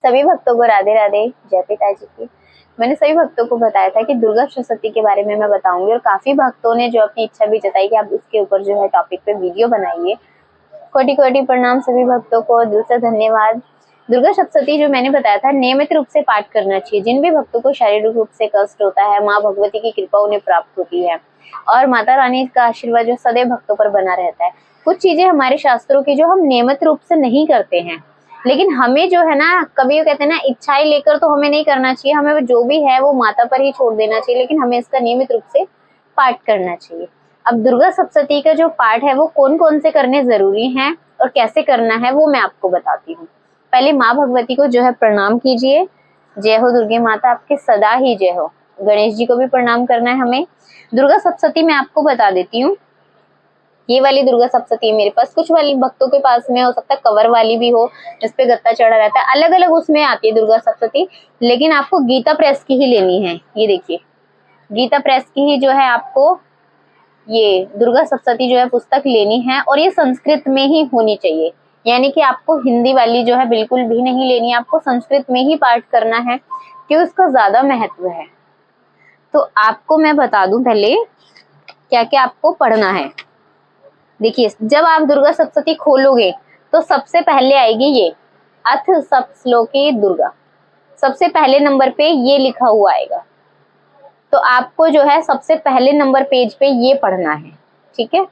सभी भक्तों को राधे राधे, जय पिताजी की। मैंने सभी भक्तों को बताया था कि दुर्गा सप्तशती के बारे में मैं बताऊंगी और काफी भक्तों ने जो अपनी इच्छा भी जताई कि आप उसके ऊपर जो है टॉपिक पे वीडियो बनाइए। कोटि कोटि प्रणाम सभी भक्तों को, दिल से धन्यवाद। दुर्गा सप्तशती जो मैंने बताया था नियमित रूप से पाठ करना चाहिए। जिन भी भक्तों को शारीरिक रूप से कष्ट होता है, माँ भगवती की कृपा उन्हें प्राप्त होती है और माता रानी का आशीर्वाद जो सदैव भक्तों पर बना रहता है। कुछ चीजें हमारे शास्त्रों की जो हम नियमित रूप से नहीं करते हैं, लेकिन हमें जो है ना, कभी वो कहते हैं ना, इच्छाएं लेकर तो हमें नहीं करना चाहिए, हमें जो भी है वो माता पर ही छोड़ देना चाहिए, लेकिन हमें इसका नियमित रूप से पाठ करना चाहिए। अब दुर्गा सप्तशती का जो पाठ है वो कौन कौन से करने जरूरी हैं और कैसे करना है वो मैं आपको बताती हूँ। पहले माँ भगवती को जो है प्रणाम कीजिए। जय हो दुर्गे माता, आपके सदा ही जय हो। गणेश जी को भी प्रणाम करना है हमें। दुर्गा सप्तशती मैं आपको बता देती हूँ। ये वाली दुर्गा सप्तशती मेरे पास, कुछ वाली भक्तों के पास में हो सकता है कवर वाली भी हो जिसपे गत्ता चढ़ा रहता है, अलग अलग उसमें आती है दुर्गा सप्तशती, लेकिन आपको गीता प्रेस की ही लेनी है। ये देखिए, गीता प्रेस की ही जो है आपको ये दुर्गा सप्तशती जो है पुस्तक लेनी है और ये संस्कृत में ही होनी चाहिए, यानी कि आपको हिंदी वाली जो है बिल्कुल भी नहीं लेनी है, आपको संस्कृत में ही पाठ करना है क्योंकि उसका ज्यादा महत्व है। तो आपको मैं बता दूं पहले क्या क्या आपको पढ़ना है। देखिए, जब आप दुर्गा सप्तशती खोलोगे तो सबसे पहले आएगी ये अथ सप्तश्लोकी दुर्गा, सबसे पहले नंबर पे ये लिखा हुआ आएगा। तो आपको जो है सबसे पहले नंबर पेज पे ये पढ़ना है, ठीक है।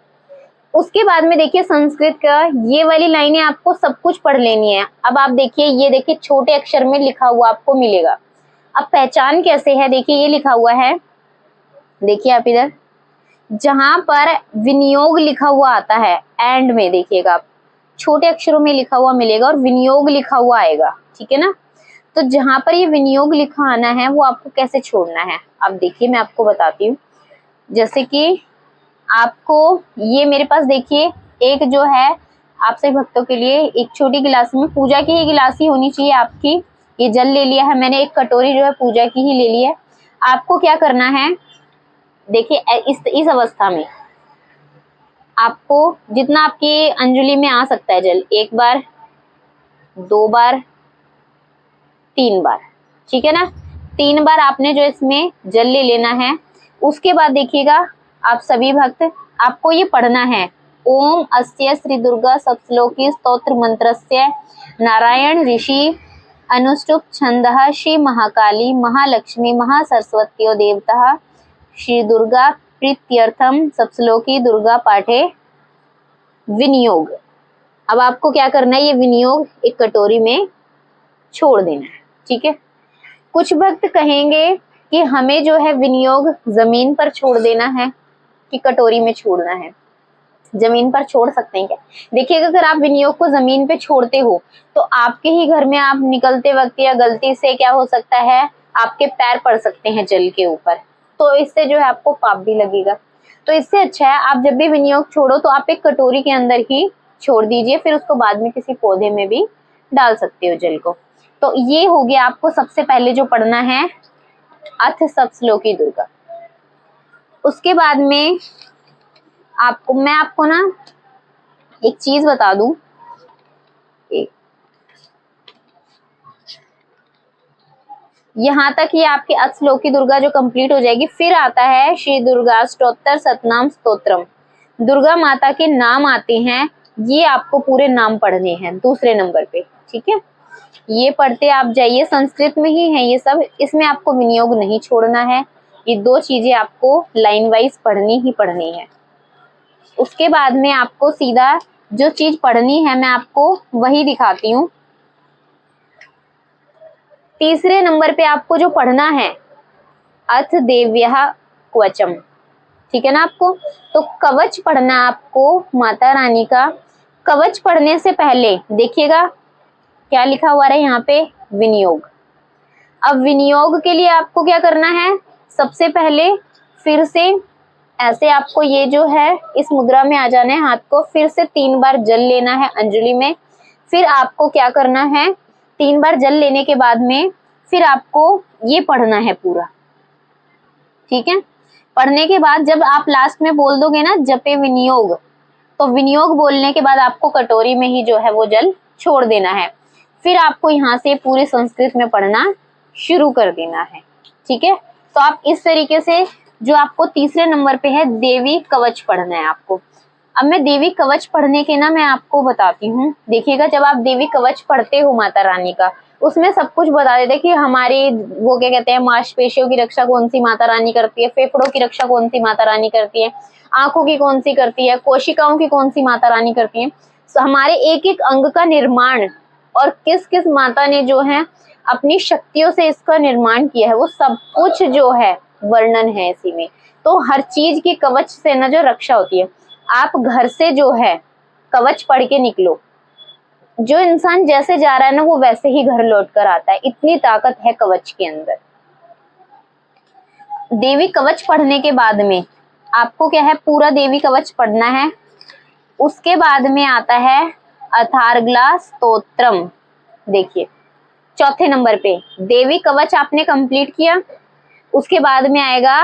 उसके बाद में देखिए संस्कृत का ये वाली लाइनें आपको सब कुछ पढ़ लेनी है। अब आप देखिए, ये देखिए छोटे अक्षर में लिखा हुआ आपको मिलेगा। अब पहचान कैसे है, देखिए ये लिखा हुआ है, देखिए आप इधर जहां पर विनियोग लिखा हुआ आता है एंड में, देखिएगा आप छोटे अक्षरों में लिखा हुआ मिलेगा और विनियोग लिखा हुआ आएगा, ठीक है ना। तो जहां पर ये विनियोग लिखा आना है वो आपको कैसे छोड़ना है, अब देखिए मैं आपको बताती हूँ। जैसे कि आपको ये मेरे पास देखिए एक जो है आप सभी भक्तों के लिए एक छोटी गिलास में, पूजा की ही गिलास ही होनी चाहिए आपकी। ये जल ले लिया है मैंने, एक कटोरी जो है पूजा की ही ले ली है। आपको क्या करना है, देखिए इस अवस्था में आपको जितना आपकी अंजलि में आ सकता है जल, 1 बार 2 बार 3 बार, ठीक है ना। 3 बार आपने जो इसमें जल ले लेना है। उसके बाद देखिएगा आप सभी भक्त, आपको ये पढ़ना है ओम अस्य श्री दुर्गा सप्तश्लोकी स्तोत्र मंत्रस्य नारायण ऋषि अनुष्टुप छंदः श्री महाकाली महालक्ष्मी महासरस्वत्यो देवता श्री दुर्गा प्रीत्यर्थम सप्तश्लोकी दुर्गा पाठे विनियोग। अब आपको क्या करना है, ये विनियोग एक कटोरी में छोड़ देना है, ठीक है। कुछ भक्त कहेंगे कि हमें जो है विनियोग जमीन पर छोड़ देना है कि कटोरी में छोड़ना है। जमीन पर छोड़ सकते हैं क्या, देखिए अगर आप विनियोग को जमीन पे छोड़ते हो तो आपके ही घर में आप निकलते वक्त या गलती से क्या हो सकता है, आपके पैर पड़ सकते हैं जल के ऊपर, तो इससे जो है आपको पाप भी लगेगा। तो इससे अच्छा है आप जब भी विनियोग छोड़ो तो आप एक कटोरी के अंदर ही छोड़ दीजिए, फिर उसको बाद में किसी पौधे में भी डाल सकते हो जल को। तो ये हो गया आपको सबसे पहले जो पढ़ना है अथ सप्तश्लोकी दुर्गा। उसके बाद में मैं आपको ना एक चीज बता दूं, यहाँ तक ये आपके अथ श्लोकी दुर्गा जो कंप्लीट हो जाएगी, फिर आता है श्री दुर्गा अष्टोत्तर सतनाम स्तोत्रम। दुर्गा माता के नाम आते हैं, ये आपको पूरे नाम पढ़ने हैं दूसरे नंबर पे, ठीक है। ये पढ़ते आप जाइए, संस्कृत में ही है ये सब, इसमें आपको विनियोग नहीं छोड़ना है। ये 2 चीजें आपको लाइन वाइज पढ़नी ही पढ़नी है। उसके बाद में आपको सीधा जो चीज पढ़नी है मैं आपको वही दिखाती हूँ। तीसरे नंबर पे आपको जो पढ़ना है अथ देव्यः कवचम, ठीक है ना। आपको तो कवच पढ़ना, आपको माता रानी का कवच पढ़ने से पहले देखिएगा क्या लिखा हुआ है यहाँ पे, विनियोग। अब विनियोग के लिए आपको क्या करना है, सबसे पहले फिर से ऐसे आपको ये जो है इस मुद्रा में आ जाना है, हाथ को फिर से 3 बार जल लेना है अंजलि में। फिर आपको क्या करना है, 3 बार जल लेने के बाद में फिर आपको ये पढ़ना है पूरा, ठीक है। पढ़ने के बाद जब आप लास्ट में बोल दोगे ना जपे विनियोग, तो विनियोग बोलने के बाद आपको कटोरी में ही जो है वो जल छोड़ देना है। फिर आपको यहाँ से पूरे संस्कृत में पढ़ना शुरू कर देना है। ठीक है, तो आप इस तरीके से जो आपको तीसरे नंबर पे है देवी कवच पढ़ना है आपको। अब मैं देवी कवच पढ़ने के ना मैं आपको बताती हूँ। देखिएगा, जब आप देवी कवच पढ़ते हो माता रानी का, उसमें सब कुछ बता देते कि हमारी वो क्या कहते हैं, मांसपेशियों की रक्षा कौन सी माता रानी करती है, फेफड़ों की रक्षा कौन सी माता रानी करती है, आंखों की कौन सी करती है, कोशिकाओं की कौन सी माता रानी करती है। तो हमारे एक एक अंग का निर्माण और किस किस माता ने जो है अपनी शक्तियों से इसका निर्माण किया है, वो सब कुछ जो है वर्णन है इसी में। तो हर चीज की कवच से ना जो रक्षा होती है, आप घर से जो है कवच पढ़ के निकलो। जो इंसान जैसे जा रहा है ना, वो वैसे ही घर लौट कर आता है, इतनी ताकत है कवच के अंदर। देवी कवच पढ़ने के बाद में आपको क्या है, पूरा देवी कवच पढ़ना है। उसके बाद में आता है अथार्गला स्तोत्रम। देखिए, चौथे नंबर पे देवी कवच आपने कंप्लीट किया, उसके बाद में आएगा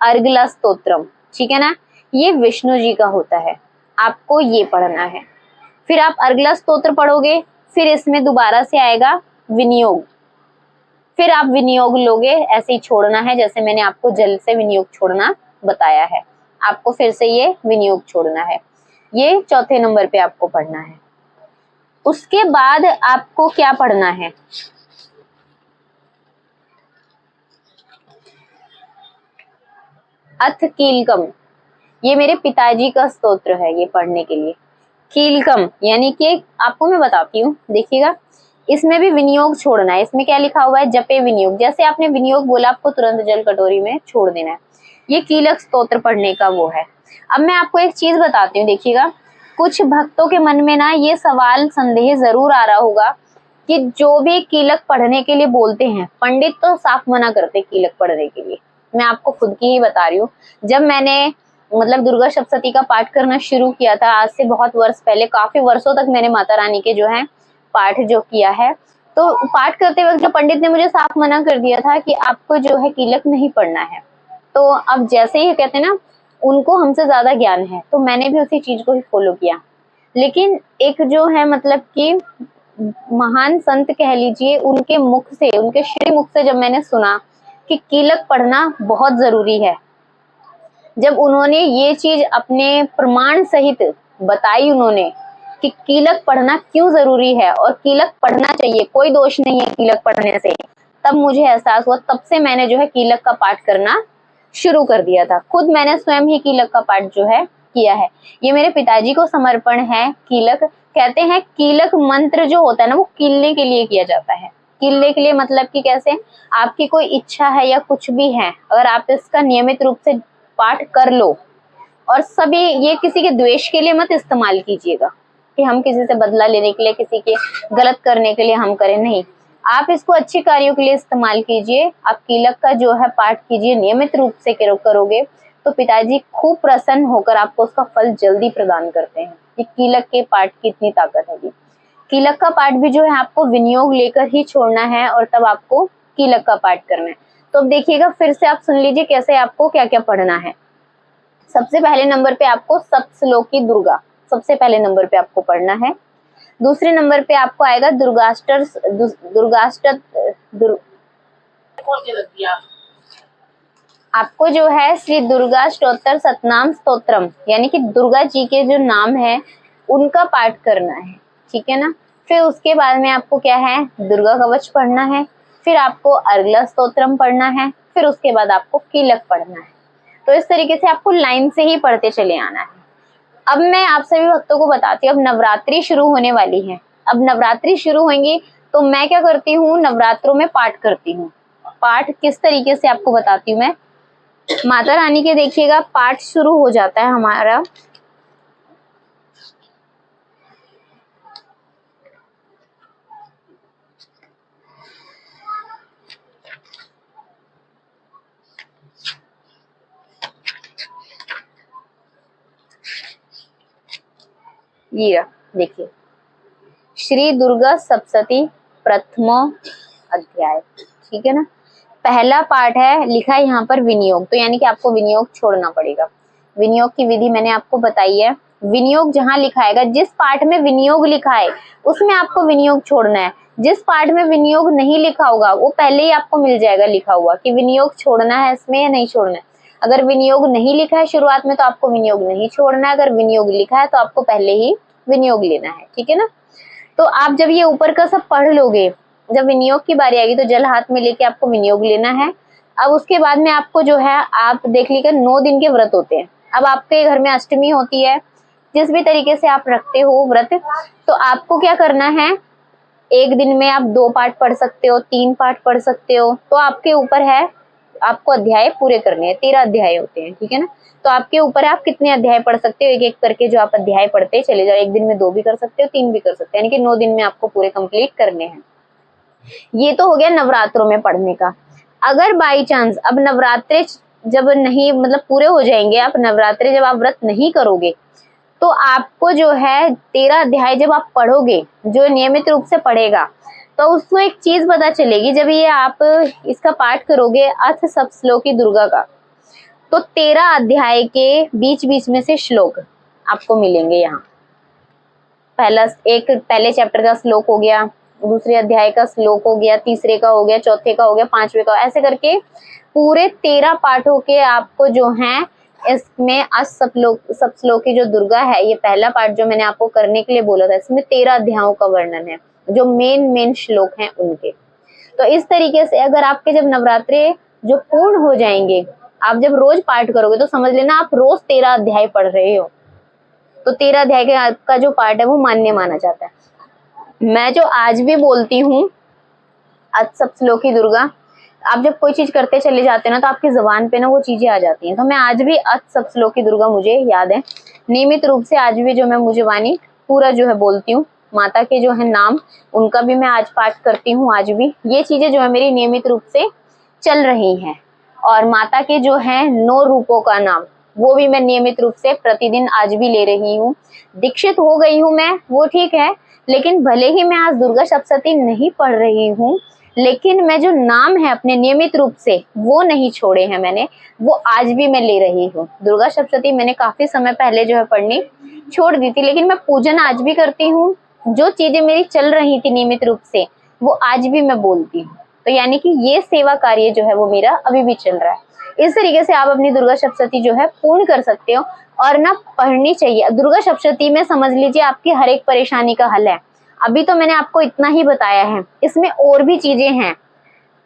अर्गला स्तोत्रम। ठीक है ना, ये विष्णु जी का होता है, आपको ये पढ़ना है। फिर आप अर्गला स्तोत्र पढ़ोगे, फिर इसमें दोबारा से आएगा विनियोग। फिर आप विनियोग लोगे, ऐसे ही छोड़ना है जैसे मैंने आपको जल से विनियोग छोड़ना बताया है, आपको फिर से ये विनियोग छोड़ना है। ये चौथे नंबर पे आपको पढ़ना है। उसके बाद आपको क्या पढ़ना है, अथ कीलकम। ये मेरे पिताजी का स्तोत्र है, ये पढ़ने के लिए। कीलकम यानी कि आपको मैं बताती हूँ, देखिएगा, इसमें भी विनियोग छोड़ना है। इसमें क्या लिखा हुआ है, जपे विनियोग। जैसे आपने विनियोग बोला, आपको तुरंत जल कटोरी में छोड़ देना है। ये कीलक स्तोत्र पढ़ने का वो है। अब मैं आपको एक चीज बताती हूँ, देखिएगा, कुछ भक्तों के मन में ना ये सवाल संदेह जरूर आ रहा होगा कि जो भी कीलक पढ़ने के लिए बोलते हैं, पंडित तो साफ मना करते कीलक पढ़ने के लिए। मैं आपको खुद की ही बता रही हूँ, जब मैंने मतलब दुर्गा सप्तशती का पाठ करना शुरू किया था, आज से बहुत वर्ष पहले, काफी वर्षों तक मैंने माता रानी के जो है पाठ जो किया है, तो पाठ करते वक्त जो पंडित ने मुझे साफ मना कर दिया था कि आपको जो है कीलक नहीं पढ़ना है। तो अब जैसे ही कहते हैं ना, उनको हमसे ज्यादा ज्ञान है, तो मैंने भी उसी चीज को ही फॉलो किया। लेकिन एक जो है मतलब कि महान संत कह लीजिए, उनके मुख से, उनके श्री मुख से जब मैंने सुना कि कीलक पढ़ना बहुत जरूरी है, जब उन्होंने ये चीज अपने प्रमाण सहित बताई, उन्होंने कि कीलक पढ़ना क्यों जरूरी है और कीलक पढ़ना चाहिए, कोई दोष नहीं है कीलक पढ़ने से, तब मुझे एहसास हुआ। तब से मैंने जो है कीलक का पाठ करना शुरू कर दिया था। खुद मैंने स्वयं ही कीलक का पाठ जो है किया है। ये मेरे पिताजी को समर्पण है। कीलक कहते हैं, कीलक मंत्र जो होता है ना, वो कीलने के लिए किया जाता है। कीलने के लिए मतलब कि कैसे, आपकी कोई इच्छा है या कुछ भी है, अगर आप इसका नियमित रूप से पाठ कर लो, और सभी, ये किसी के द्वेष के लिए मत इस्तेमाल कीजिएगा कि हम किसी से बदला लेने के लिए, किसी के गलत करने के लिए हम करें, नहीं। आप इसको अच्छे कार्यों के लिए इस्तेमाल कीजिए। आप कीलक का जो है पाठ कीजिए, नियमित रूप से करोगे तो पिताजी खूब प्रसन्न होकर आपको उसका फल जल्दी प्रदान करते हैं। कि कीलक के पाठ की इतनी ताकत है। कीलक का पाठ भी जो है आपको विनियोग लेकर ही छोड़ना है, और तब आपको कीलक का पाठ करना है। तो अब देखिएगा, फिर से आप सुन लीजिए कैसे आपको क्या क्या पढ़ना है। सबसे पहले नंबर पे आपको सप्तश्लोकी दुर्गा, सबसे पहले नंबर पे आपको पढ़ना है। दूसरे नंबर पे आपको आएगा आपको जो है श्री दुर्गा स्तोत्र सतनाम स्तोत्रम, यानी कि दुर्गा जी के जो नाम है उनका पाठ करना है। ठीक है ना। फिर उसके बाद में आपको क्या है, दुर्गा कवच पढ़ना है, फिर आपको अर्गला स्तोत्रम पढ़ना है, फिर उसके बाद आपको कीलक पढ़ना है। तो इस तरीके से आपको लाइन से ही पढ़ते चले आना है। अब मैं आप सभी भक्तों को बताती हूँ, अब नवरात्रि शुरू होने वाली है। अब नवरात्रि शुरू होंगी तो मैं क्या करती हूँ, नवरात्रों में पाठ करती हूँ। पाठ किस तरीके से आपको बताती हूँ मैं। माता रानी के देखिएगा पाठ शुरू हो जाता है हमारा। ये देखिए, श्री दुर्गा सप्तशती प्रथम अध्याय। ठीक है ना। पहला पाठ है, लिखा है यहाँ पर विनियोग, तो यानी कि आपको विनियोग छोड़ना पड़ेगा। विनियोग की विधि मैंने आपको बताई है। विनियोग जहां लिखा आएगा, जिस पार्ट में विनियोग लिखा है उसमें आपको विनियोग छोड़ना है। जिस पार्ट में विनियोग नहीं लिखा होगा वो पहले ही आपको मिल जाएगा लिखा हुआ कि विनियोग छोड़ना है इसमें या नहीं छोड़ना है। अगर विनियोग नहीं लिखा है शुरुआत में तो आपको विनियोग नहीं छोड़ना है, अगर विनियोग लिखा है तो आपको पहले ही विनियोग लेना है, ठीक है ना। तो आप जब ये ऊपर का सब पढ़ लोगे, जब विनियोग की बारी आएगी तो जल हाथ में लेके आपको विनियोग लेना है। अब उसके बाद में आपको जो है, आप देख लीजिए 9 दिन के व्रत होते हैं। अब आपके घर में अष्टमी होती है, जिस भी तरीके से आप रखते हो व्रत, तो आपको क्या करना है, एक दिन में आप 2 पाठ पढ़ सकते हो, 3 पाठ पढ़ सकते हो, तो आपके ऊपर है, आपको अध्याय पूरे करने हैं। 13 अध्याय होते हैं, ठीक है ना। तो आपके ऊपर है आप कितने अध्याय पढ़ सकते हो, एक एक करके जो आप अध्याय पढ़ते चले जाओ। एक दिन में 2 भी कर सकते हो, 3 भी कर सकते हो, यानी कि 9 दिन में आपको पूरे कंप्लीट करने हैं। ये तो हो गया नवरात्रों में पढ़ने का। अगर बाई चांस अब नवरात्रे जब नहीं, मतलब पूरे हो जाएंगे, आप नवरात्रे जब आप व्रत नहीं करोगे तो आपको जो है 13 अध्याय जब आप पढ़ोगे, जो नियमित रूप से पढ़ेगा, तो उसको एक चीज पता चलेगी। जब ये आप इसका पाठ करोगे अथ सप्तश्लोकी दुर्गा का, तो 13 अध्याय के बीच बीच में से श्लोक आपको मिलेंगे। यहाँ पहले चैप्टर का श्लोक हो गया, दूसरे अध्याय का श्लोक हो गया, तीसरे का हो गया, चौथे का हो गया, 5वें का, ऐसे करके पूरे 13 पाठों के आपको जो है इसमें सप्तश्लोकी जो दुर्गा है, ये पहला पाठ जो मैंने आपको करने के लिए बोला था, इसमें 13 अध्यायों का वर्णन है, जो मेन श्लोक हैं उनके। तो इस तरीके से अगर आपके जब नवरात्रे जो पूर्ण हो जाएंगे, आप जब रोज पाठ करोगे तो समझ लेना आप रोज 13 अध्याय पढ़ रहे हो। तो 13 अध्याय का जो पाठ है वो मान्य माना जाता है। मैं जो आज भी बोलती हूँ अथ सप्तश्लोकी दुर्गा, आप जब कोई चीज करते चले जाते हैं ना तो आपकी जुबान पे ना वो चीजें आ जाती हैं। तो मैं आज भी अथ सप्तश्लोकी दुर्गा मुझे याद है, नियमित रूप से आज भी जो मैं मुझे वाणी पूरा जो है बोलती हूँ। माता के जो है नाम, उनका भी मैं आज पाठ करती हूँ। आज भी ये चीजें जो है मेरी नियमित रूप से चल रही हैं। और माता के जो है 9 रूपों का नाम, वो भी मैं नियमित रूप से प्रतिदिन आज भी ले रही हूँ। दीक्षित हो गई हूँ मैं, वो ठीक है, लेकिन भले ही मैं आज दुर्गा सप्तशती नहीं पढ़ रही हूँ, लेकिन मैं जो नाम है अपने नियमित रूप से वो नहीं छोड़े हैं मैंने, वो आज भी मैं ले रही हूँ। दुर्गा सप्तशती मैंने काफी समय पहले जो है पढ़नी छोड़ दी थी, लेकिन मैं पूजन आज भी करती हूँ। जो चीजें मेरी चल रही थी नियमित रूप से वो आज भी मैं बोलती हूँ। तो यानी कि ये सेवा कार्य जो है वो मेरा अभी भी चल रहा है। इस तरीके से आप अपनी दुर्गा सप्तशती जो है पूर्ण कर सकते हो, और ना पढ़नी चाहिए। दुर्गा सप्तशती में समझ लीजिए आपकी हर एक परेशानी का हल है। अभी तो मैंने आपको इतना ही बताया है, इसमें और भी चीजें हैं।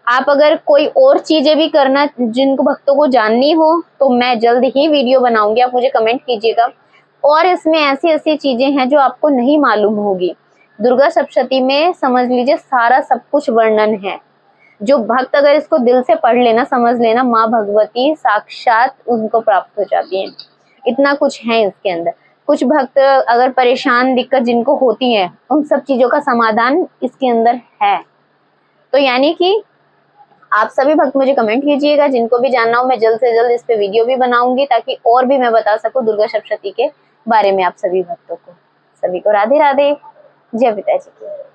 आप अगर कोई और चीजें भी करना, जिनको भक्तों को जाननी हो, तो मैं जल्द ही वीडियो बनाऊंगी, आप मुझे कमेंट कीजिएगा। और इसमें ऐसी ऐसी चीजें हैं जो आपको नहीं मालूम होगी। दुर्गा सप्तशती में समझ लीजिए सारा सब कुछ वर्णन है। जो भक्त अगर इसको दिल से पढ़ लेना, समझ लेना, माँ भगवती साक्षात उनको प्राप्त हो जाती है। इतना कुछ है इसके अंदर। कुछ भक्त अगर परेशान, दिक्कत जिनको होती है, उन सब चीजों का समाधान इसके अंदर है। तो यानी कि आप सभी भक्त मुझे कमेंट कीजिएगा, जिनको भी जानना हो मैं जल्द से जल्द इस पे वीडियो भी बनाऊंगी, ताकि और भी मैं बता सकूं दुर्गा सप्तशती के बारे में आप सभी भक्तों को। सभी को राधे राधे, जय पिताजी की।